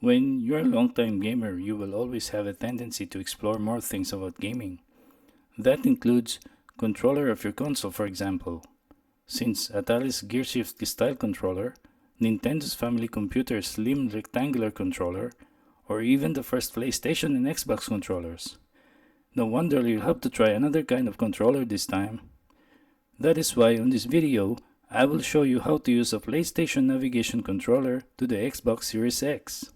When you're a long-time gamer, you will always have a tendency to explore more things about gaming. That includes controller of your console, for example. Since Atari's gearshift style controller, Nintendo's family computer's slim rectangular controller, or even the first PlayStation and Xbox controllers. No wonder you'll have to try another kind of controller this time. That is why on this video, I will show you how to use a PlayStation Navigation Controller to the Xbox Series X.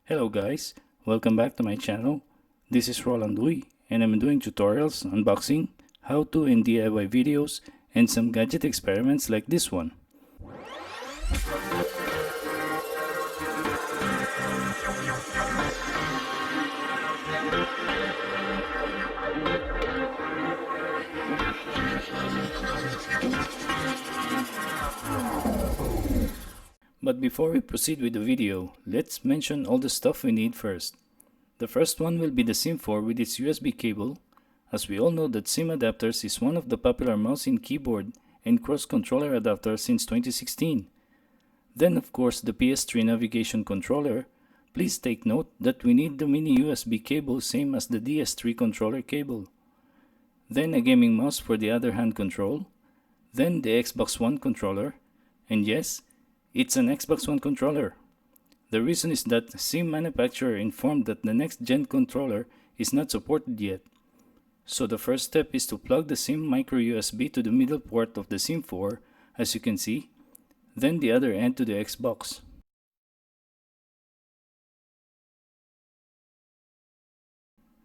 Hello guys, welcome back to my channel. This is Roland Uy, and I'm doing tutorials, unboxing, how-to and DIY videos, and some gadget experiments like this one. But before we proceed with the video, let's mention all the stuff we need first. The first one will be the SIM4 with its USB cable, as we all know that SIM adapters is one of the popular mouse and keyboard and cross-controller adapters since 2016. Then of course the PS3 Navigation Controller. Please take note that we need the mini USB cable same as the DS3 controller cable. Then a gaming mouse for the other hand control. Then the Xbox One controller. And yes, it's an Xbox One controller. The reason is that SIM manufacturer informed that the next gen controller is not supported yet. So the first step is to plug the SIM micro USB to the middle port of the SIM4, as you can see, then the other end to the Xbox.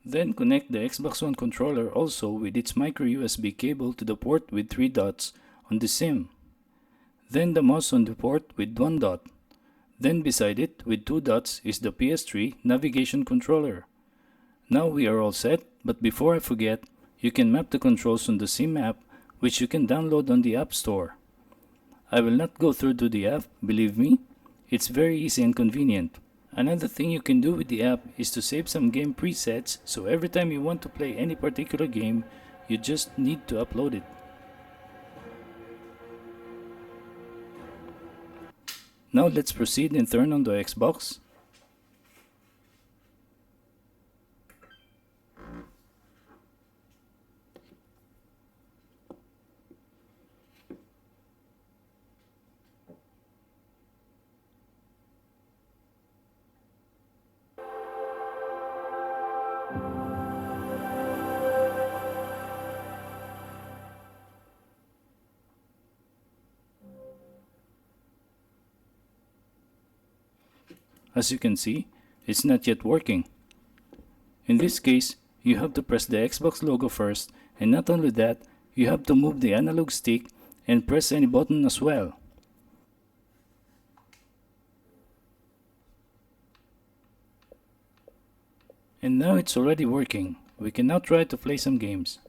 Then connect the Xbox One controller also with its micro USB cable to the port with 3 dots on the SIM. Then the mouse on the port with 1 dot. Then beside it with 2 dots is the PS3 Navigation Controller. Now we are all set, but before I forget, you can map the controls on the SIM app, which you can download on the App Store. I will not go through to the app, believe me, it's very easy and convenient. Another thing you can do with the app is to save some game presets, so every time you want to play any particular game, you just need to upload it. Now let's proceed and turn on the Xbox. As you can see, it's not yet working. In this case, you have to press the Xbox logo first, and not only that, you have to move the analog stick and press any button as well. And now it's already working. We can now try to play some games.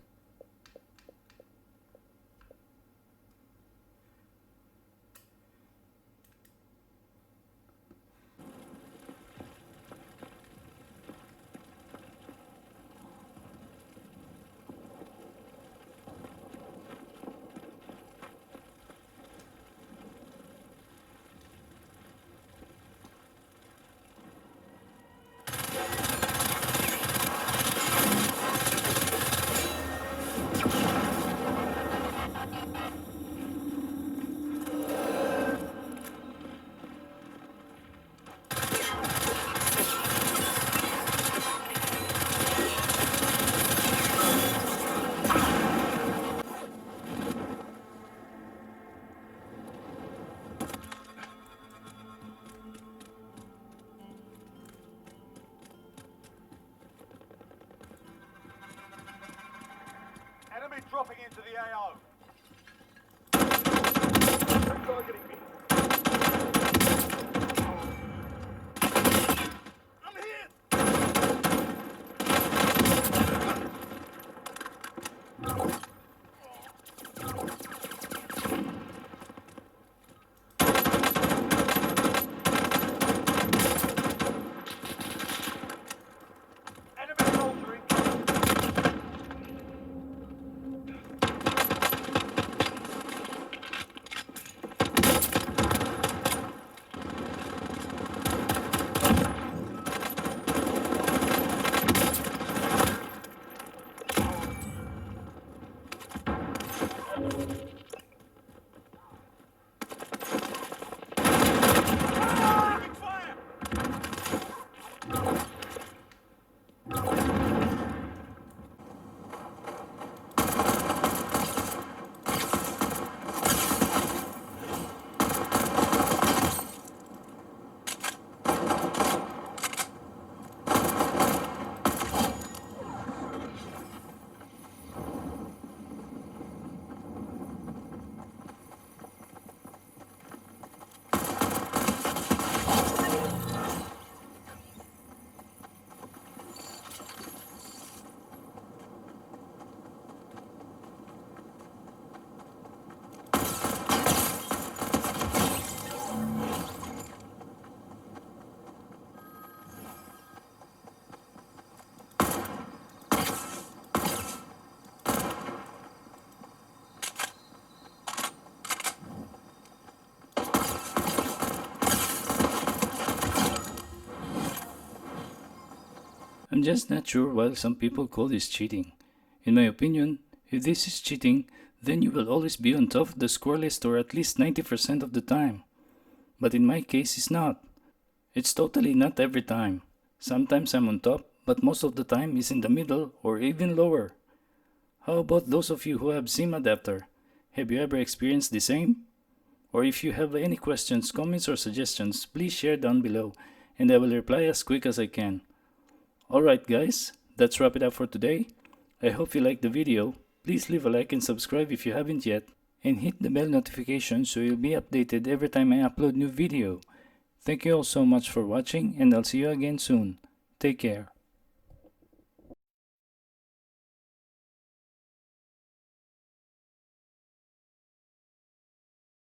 Enemy dropping into the AO. Targeting me. I'm hit! Enemy soldier incoming. I'm just not sure why some people call this cheating. In my opinion, if this is cheating, then you will always be on top of the score list or at least 90% of the time. But in my case, it's not. It's totally not every time. Sometimes I'm on top, but most of the time is in the middle or even lower. How about those of you who have SIM adapter? Have you ever experienced the same? Or if you have any questions, comments or suggestions, please share down below and I will reply as quick as I can. Alright guys, that's wrap it up for today. I hope you liked the video. Please leave a like and subscribe if you haven't yet, and hit the bell notification so you'll be updated every time I upload new video. Thank you all so much for watching and I'll see you again soon. Take care.